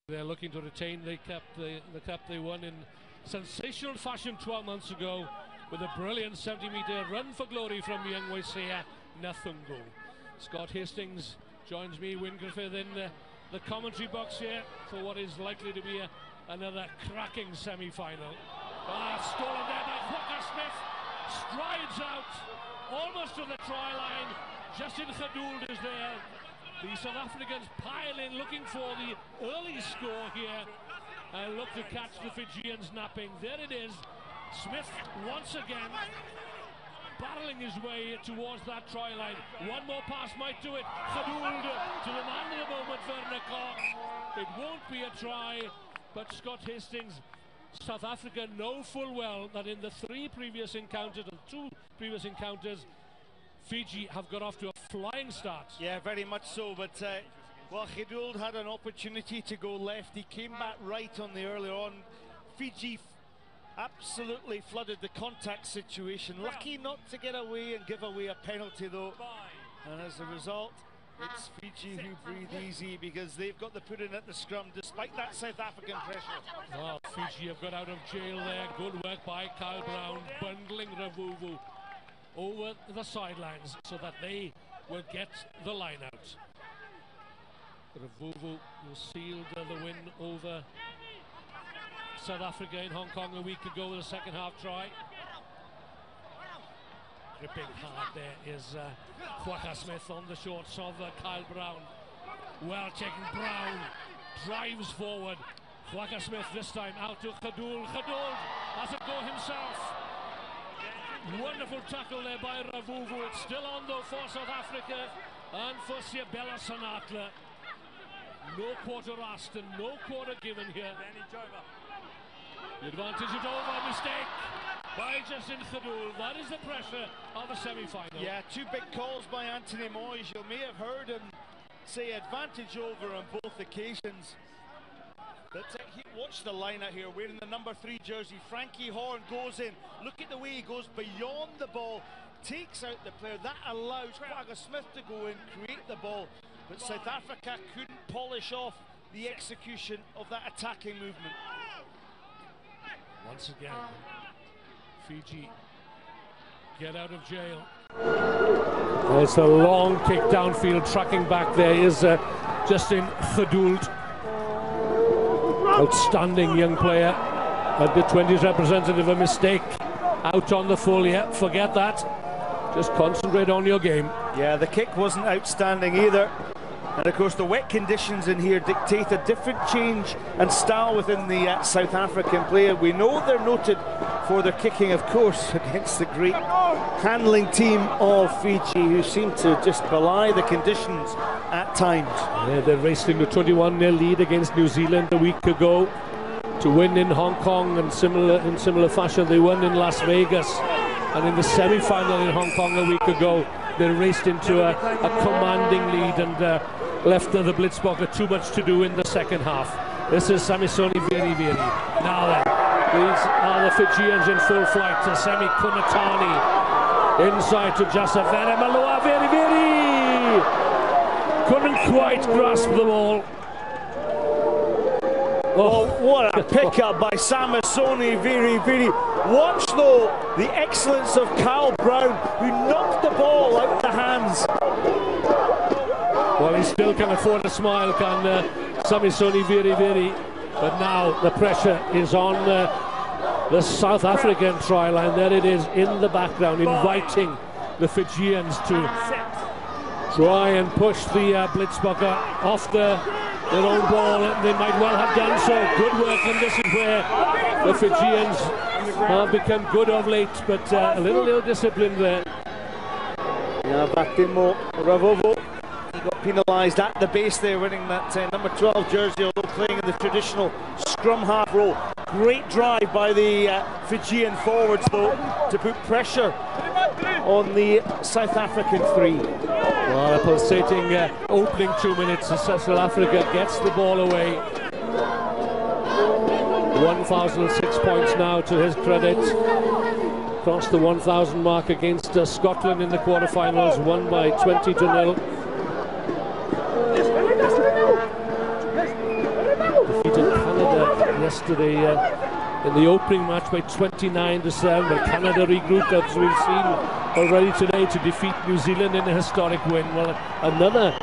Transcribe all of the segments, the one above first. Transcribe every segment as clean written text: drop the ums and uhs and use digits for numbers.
They're looking to retain the cup they won in sensational fashion 12 months ago with a brilliant 70-metre run for glory from young Waisea Nathungo. Scott Hastings joins me, Wyn Griffith, in the commentary box here for what is likely to be another cracking semi-final. Stolen there by Walker Smith, strides out almost to the try line. Justin Gedould is there. The South Africans pile in, looking for the early score here and look to catch the Fijians napping. There it is. Smith once again battling his way towards that try line. One more pass might do it. Gedould to the man of the moment, Werner Koch. It won't be a try, but Scott Hastings, South Africa know full well that in the two previous encounters, Fiji have got off to a flying start. Yeah, very much so, but well, Gedould had an opportunity to go left. He came back right on the earlier on. Fiji absolutely flooded the contact situation. Lucky not to get away and give away a penalty though. And as a result, it's Fiji who breathe easy because they've got the put in at the scrum despite that South African pressure. Well, Fiji have got out of jail there. Good work by Kyle Brown, bundling Ravuvu over the sidelines so that they will get the line out. Ravuvu who sealed the win over South Africa in Hong Kong a week ago with a second half try. Gripping hard there is Walker Smith on the shorts of Kyle Brown. Well taken, Brown drives forward. Walker Smith this time out to Gedould. Gedould has a go himself. Wonderful tackle there by Ravuvu. It's still on though for South Africa and for Siabela Sanatla. No quarter asked and no quarter given here. The advantage is over. Mistake by Justin Gedould. That is the pressure of the semi-final. Yeah, two big calls by Anthony Moyes. You may have heard him say advantage over on both occasions. But watch the line out here, wearing the number 3 jersey. Frankie Horn goes in. Look at the way he goes beyond the ball, takes out the player. That allows Walker Smith to go in, create the ball. But South Africa couldn't polish off the execution of that attacking movement. Once again, Fiji get out of jail. It's a long kick downfield. Tracking back there is Justin Gedould. Outstanding young player. At the 20s representative, a mistake out on the full. Yeah, forget that. Just concentrate on your game. Yeah, the kick wasn't outstanding either. And of course the wet conditions in here dictate a different change and style within the South African player. We know they're noted for their kicking, of course, against the great handling team of Fiji, who seem to just belie the conditions at times. Yeah, they're racing the 21-0 lead against New Zealand a week ago to win in Hong Kong, and in similar fashion they won in Las Vegas. And in the semi-final in Hong Kong a week ago, they raced into a commanding lead and left the Blitzbokker too much to do in the second half. This is Samisoni Viti. Now then, these are the Fijians in full flight. To Semi Kunatani inside to Jasavere Malua Viti. Couldn't quite grasp the ball. Oh, what a pickup by Samisoni Viti. Watch though the excellence of Kyle Brown, who knocked the ball out of the hands. Well, he still can afford a smile, can Samisoni Viti. But now the pressure is on the South African try line. There it is in the background, inviting the Fijians to try and push the Blitzbokker off their own ball. They might well have done so. Good work, and this is where the Fijians have become good of late, but a little ill-disciplined there. Yeah, Batimo Ravuvu. He got penalised at the base there, winning that number 12 jersey, although playing in the traditional scrum half role. Great drive by the Fijian forwards though to put pressure on the South African 3. Well, a pulsating opening 2 minutes as South Africa gets the ball away. 1,006 points now to his credit. Crossed the 1,000 mark against Scotland in the quarterfinals, won by 20-0. yesterday in the opening match by 29-7, but Canada regrouped, as we've seen already today, to defeat New Zealand in a historic win. Well, another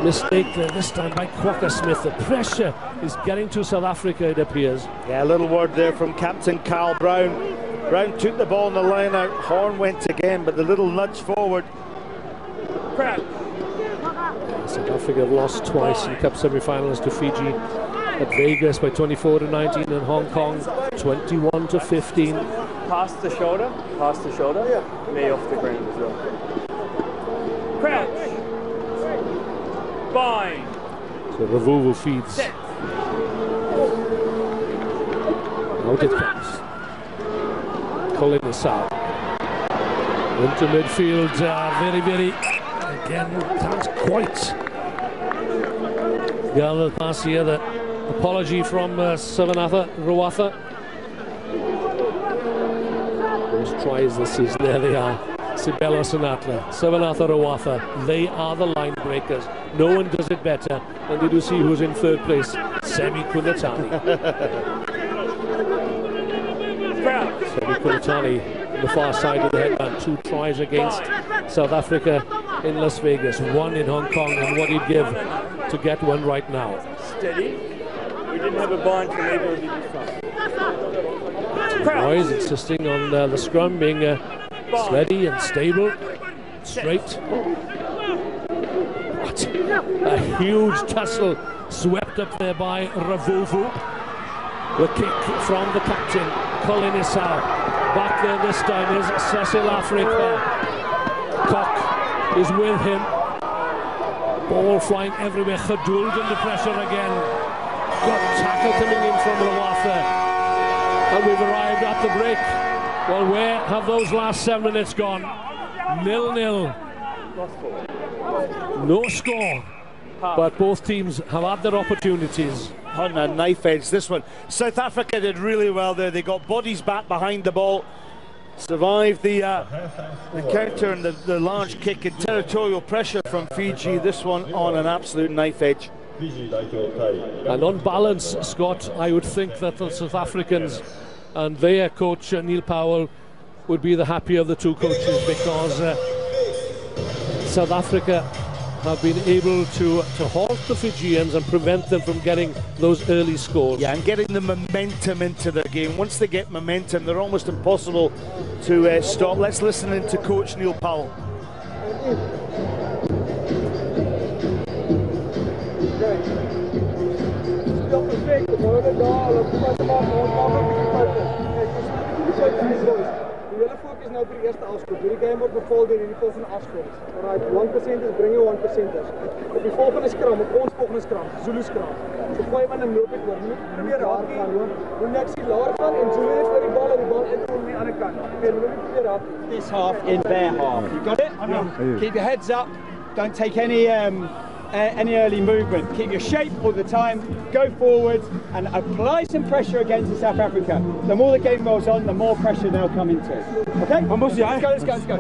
mistake there, this time by Quokka Smith. The pressure is getting to South Africa, it appears. Yeah, a little word there from Captain Carl Brown. Brown took the ball in the line out, Horn went again, but the little nudge forward. South Africa have lost twice in Cup semi-finals to Fiji at Vegas by 24-19, and Hong Kong 21-15. Past the shoulder, knee off the ground as well. Crouch, bind. So Ravuvu feeds. Out it comes. Colin is out. Into midfield, very, again, can't quite gather the pass here. The apology from Savanatha Rawatha. Those tries this season, there they are. Sibela Sanatla, Savanatha Rawatha, they are the line breakers. No one does it better. And did you see who's in third place? Semi Kunatani. Semi Kunatani on the far side of the headband. 2 tries against South Africa in Las Vegas, 1 in Hong Kong, and what he'd give to get one right now. Steady. We didn't have a bind from either of you this time. Boys insisting on the scrum being steady and stable, straight. What a huge tussle swept up there by Ravuvu. The kick from the captain, Colin Issau. Back there this time is Cecil Africa. Cock is with him. Ball flying everywhere. Khaduld under pressure again. Got tackle coming in from Rawatha. And we've arrived at the break. Well, where have those last 7 minutes gone? 0-0. No score. But both teams have had their opportunities. On a knife edge, this one. South Africa did really well there. They got bodies back behind the ball. Survived the counter and the large kick and territorial pressure from Fiji. This one on an absolute knife edge. And on balance, Scott, I would think that the South Africans and their coach, Neil Powell, would be the happier of the two coaches, because South Africa have been able to halt the Fijians and prevent them from getting those early scores. Yeah, and getting the momentum into their game. Once they get momentum, they're almost impossible to stop. Let's listen in to Coach Neil Powell. Nou vir die eerste afskop. Die game word bepaal deur die volgende afskop. Alright, 1% bring jou 1%ers. Op die volgende skram, op ons volgende skram, Zulu skram. So gooi man en loop dit oor. Moet probeer raak gaan hoor. Moet net sien laer gaan en Zulu het vir die bal in kom die ander kant. Okay, moet probeer raak. This half in their half. You got it? Keep your heads up. Don't take any early movement. Keep your shape all the time. Go forward and apply some pressure against South Africa. The more the game goes on, the more pressure they'll come into. Okay? Let's go.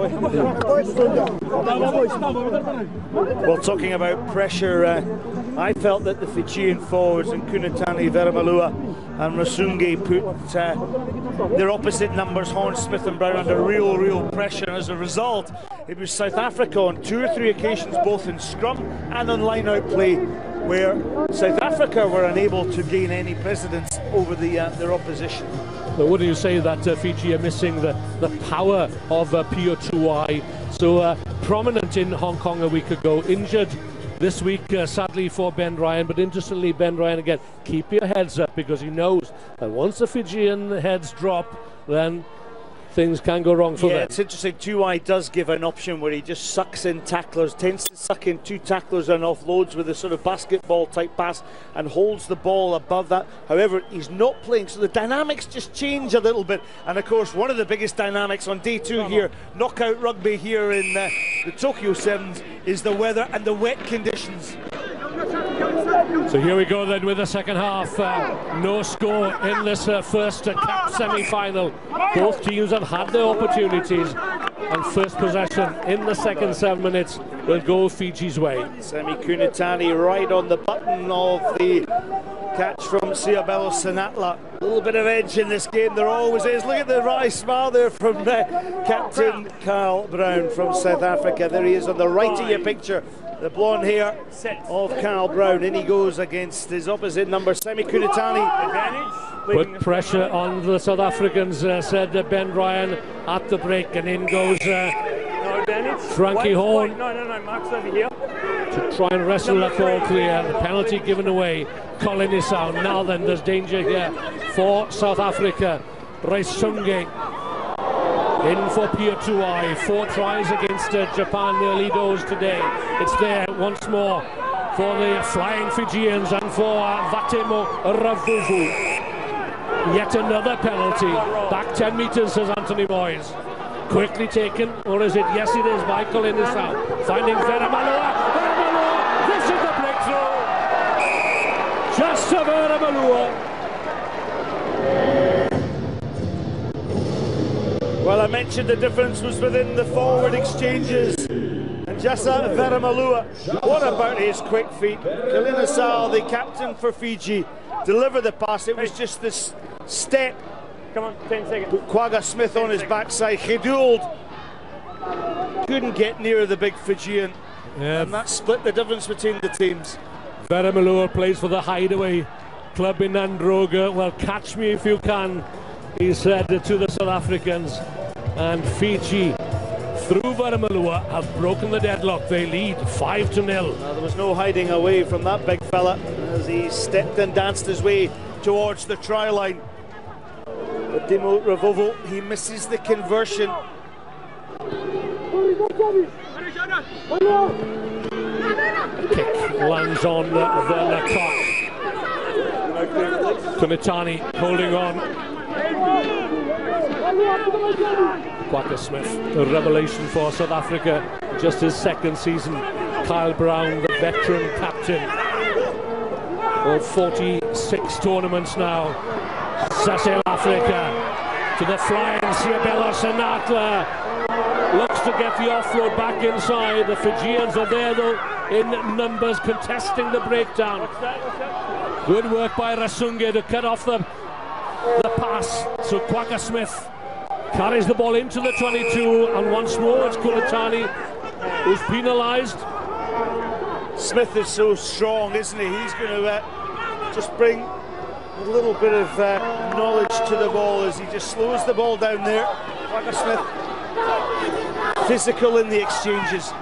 Well, talking about pressure, I felt that the Fijian forwards and Kunatani, Veramalua and Rasungi put their opposite numbers, Horn, Smith and Brown, under real pressure. As a result, it was South Africa on 2 or 3 occasions, both in scrum and on line-out play, where South Africa were unable to gain any precedence over their opposition. But wouldn't you say that Fiji are missing the power of Pio so prominent in Hong Kong a week ago, injured this week, sadly, for Ben Ryan. But interestingly, Ben Ryan again, keep your heads up, because he knows that once the Fijian heads drop, then things can go wrong for them. It's interesting. Tuai does give an option where he just sucks in tacklers, tends to suck in 2 tacklers and offloads with a sort of basketball type pass and holds the ball above that. However, he's not playing, so the dynamics just change a little bit. And of course, one of the biggest dynamics on day 2 here, knockout rugby here in the Tokyo Sevens, is the weather and the wet conditions. So here we go then with the second half. No score in this first Cup semi-final. Both teams have had their opportunities, and first possession in the second 7 minutes will go Fiji's way. Semi Kunatani right on the button of the Catch from Siabelo Sinatla. A little bit of edge in this game, there always is. Look at the wry smile there from Captain Kyle Brown from South Africa. There he is on the right of your picture. The blonde hair of Kyle Brown. In he goes against his opposite number, Semi Kunitani. Put pressure on the South Africans, said Ben Ryan at the break, and in goes Frankie Horn. No, Mark's over here. To try and wrestle that ball clear. The penalty given away. Colin Isau. Now then, there's danger here for South Africa. Raisunge in for Pia Tuai. 4 tries against Japan, nearly those today. It's there once more for the flying Fijians and for Vatemo Ravuvu. Yet another penalty. Back 10 metres, says Anthony Moyes. Quickly taken, or is it? Yes, it is, by Colin Isau. Finding Vera Malua. This is the breakthrough. Just a Vera Malua. Well, I mentioned the difference was within the forward exchanges. And Jasa Vera Malua, what about his quick feet? Colin Isau, the captain for Fiji, delivered the pass. It was just this step. Come on, 10 seconds. Put Quagga Smith on his backside. Kheduld couldn't get near the big Fijian. Yeah. And that split the difference between the teams. Vera Malua plays for the Hideaway club in Androga. Well, catch me if you can, he said to the South Africans. And Fiji, through Vera Malua, have broken the deadlock. They lead 5-0. There was no hiding away from that big fella as he stepped and danced his way towards the try line. But Dimo Ravovo, he misses the conversion. Kick lands on the cock. Kunitani holding on. Quagga Smith, a revelation for South Africa, just his second season. Kyle Brown, the veteran captain of 46 tournaments now. South Africa to the flying Siabelo Sinatla. Looks to get the offload back inside. The Fijians are there though in numbers, contesting the breakdown. Good work by Rasunge to cut off the pass. So Quagga Smith carries the ball into the 22, and once more it's Kunitani who's penalised. Smith is so strong, isn't he? He's going to just bring a little bit of knowledge to the ball as he just slows the ball down there. Quagga Smith, physical in the exchanges.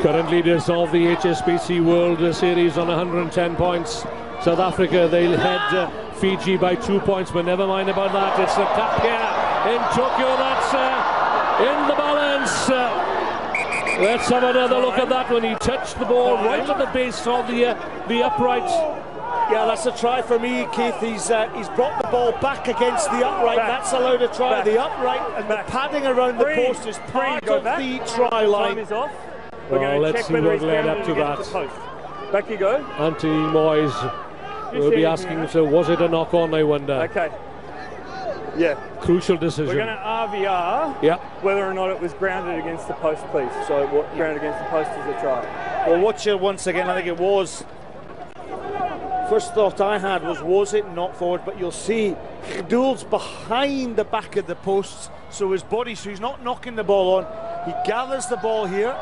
Current leaders of the HSBC World Series on 110 points. South Africa, they'll head Fiji by 2 points, but never mind about that. It's the cup here in Tokyo that's in the balance. Let's have another look at that when he touched the ball right at the base of the upright. Yeah, that's a try for me, Keith. He's brought the ball back against the upright. That's allowed a try. The upright and the padding around the post is part of the try line. Time is off. Well, let's see what led up to that. Back you go. Anthony Moyes will be asking, so was it a knock-on, I wonder? Okay. Yeah. Crucial decision. We're going to RVR whether or not it was grounded against the post, please. So what grounded against the post is a try. Well, watch it once again. I think it was. First thought I had was it not forward? But you'll see Kheduld's behind the back of the posts, so his body, so he's not knocking the ball on. He gathers the ball here.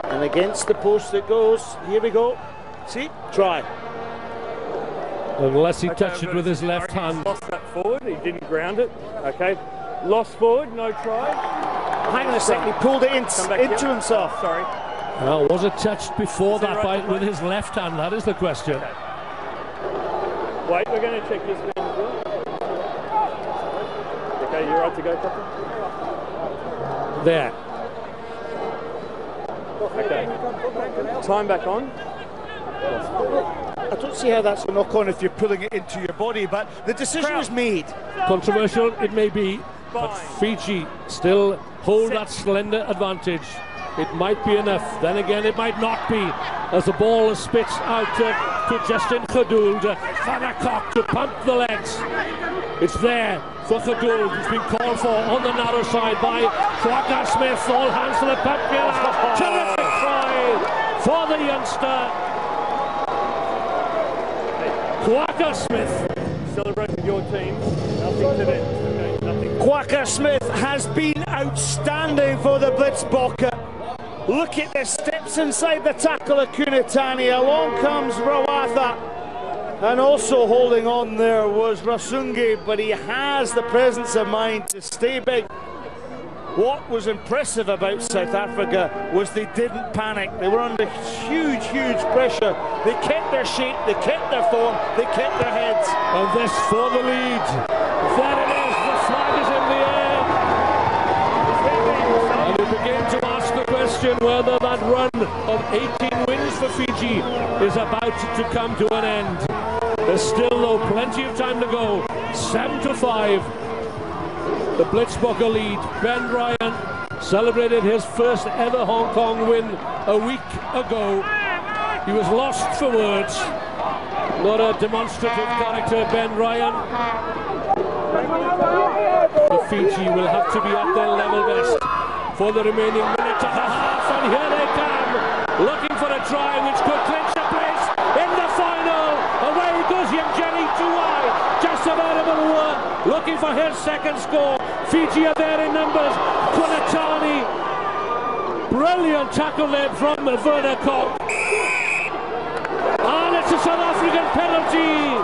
And against the post it goes. Here we go. See? Try. Unless he touched it with his left hand. Lost that forward, he didn't ground it. Okay. Lost forward, no try. Hang on a second, he pulled it into himself. Sorry. Well, was it touched before that with his left hand? That is the question. Okay. Wait, we're going to check this man as well. Okay, you're right to go, Captain? There. Okay. Time back on. I don't see how that's a knock on if you're pulling it into your body, but the decision was made. Controversial it may be, but Fiji still hold that slender advantage. It might be enough, then again it might not be, as the ball spits out to Justin Kheduld. Vanakok to pump the legs. It's there for Kheduld. It's been called for on the narrow side by Quagga Smith. All hands to the pump. Terrific try for the youngster. Quacker Smith. Celebrating your team, nothing to them. Okay, nothing. Quacker Smith has been outstanding for the Blitzbokke. Look at the steps inside the tackle of Kunitani. Along comes Rawatha. And also holding on there was Rasungi, but he has the presence of mind to stay big. What was impressive about South Africa was they didn't panic. They were under huge, huge pressure. They kept their shape, they kept their form, they kept their heads. And this for the lead. There it is, the flag is in the air. And we begin to ask the question whether that run of 18 wins for Fiji is about to come to an end. There's still, though, plenty of time to go. 7-5. The Blitzbokke lead. Ben Ryan celebrated his first ever Hong Kong win a week ago. He was lost for words. Not a demonstrative character, Ben Ryan. The Fiji will have to be at their level best for the remaining minute and a half. And here they come, looking for a try which could clinch a place in the final. Away goes Yemjeni Tuai, just about a looking for his second score. Fiji are there in numbers. Kunatani, brilliant tackle there from Werner Koch. And it's a South African penalty.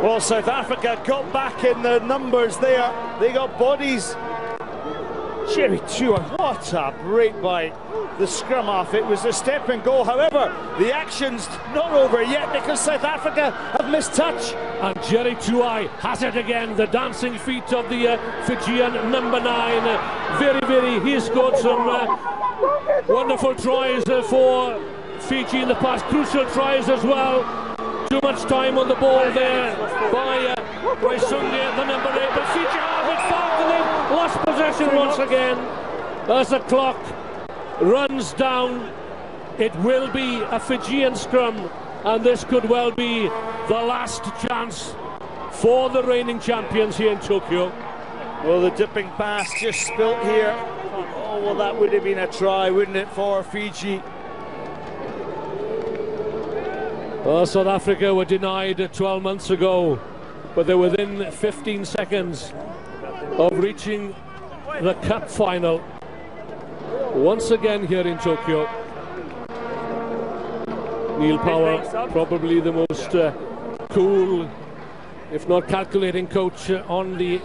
Well, South Africa got back in the numbers there. They got bodies. Jerry Tua, what a break by the scrum half. It was a step and goal. However, the action's not over yet because South Africa have missed touch. And Jerry Tuai has it again. The dancing feet of the Fijian number 9. He scored some wonderful tries for Fiji in the past. Crucial tries as well. Too much time on the ball there by Sunday, the number 8. But Fiji have it back and they've lost possession once again. As the clock runs down, it will be a Fijian scrum, and this could well be the last chance for the reigning champions here in Tokyo. Well, the dipping pass just spilt here. Oh, well, that would have been a try, wouldn't it, for Fiji? Well, South Africa were denied 12 months ago, but they're within 15 seconds of reaching the cup final once again here in Tokyo. Neil Powell, probably the most cool, if not calculating coach on the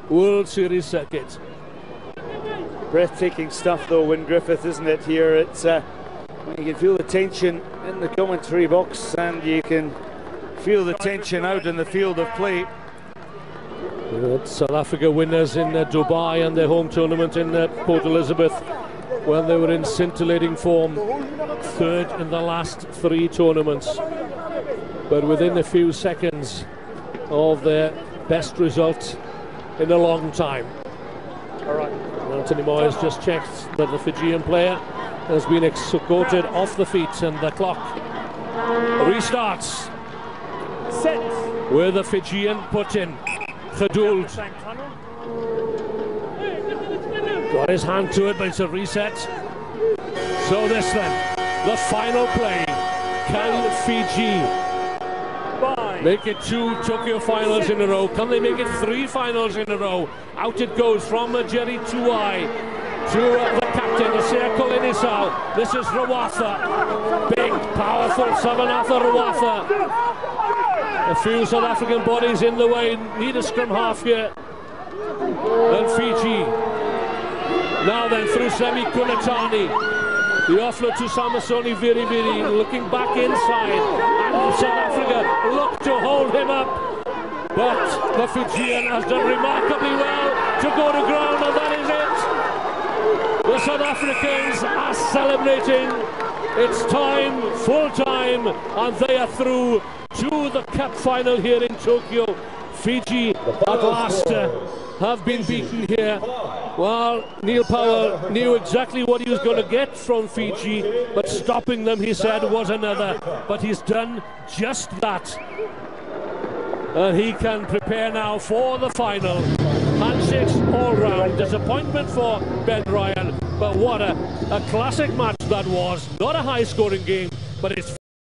World Series circuit. Breathtaking stuff though, Wyn Griffith, isn't it, here? It's you can feel the tension in the commentary box and you can feel the tension out in the field of play. South Africa winners in Dubai and their home tournament in Port Elizabeth when they were in scintillating form, third in the last 3 tournaments, but within a few seconds of their best result in a long time. All right. Anthony Moore has just checked that the Fijian player has been escorted off the feet, and the clock restarts. Set. With the Fijian put in. Geduld. Got his hand to it, but it's a reset. So this then, the final play. Can Fiji make it 2 Tokyo finals in a row? Can they make it 3 finals in a row? Out it goes from Jerry Tuai to the captain, Seako Inisal. This is Rawatha. Big, powerful Savanatha Rawatha. A few South African bodies in the way. Need a scrum half here. And Fiji. Now then, through Semi Kunatani. The offload to Samasoni Viti, looking back inside. And South Africa look to hold him up. But the Fijian has done remarkably well to go to ground, and that is it. The South Africans are celebrating. It's time, full time, and they are through to the cup final here in Tokyo. Fiji at last have been beaten here. Well, Neil Powell knew exactly what he was going to get from Fiji, but stopping them, he said, was another. But he's done just that. And he can prepare now for the final. Handshakes all round. Disappointment for Ben Ryan, but what a classic match that was. Not a high-scoring game, but it's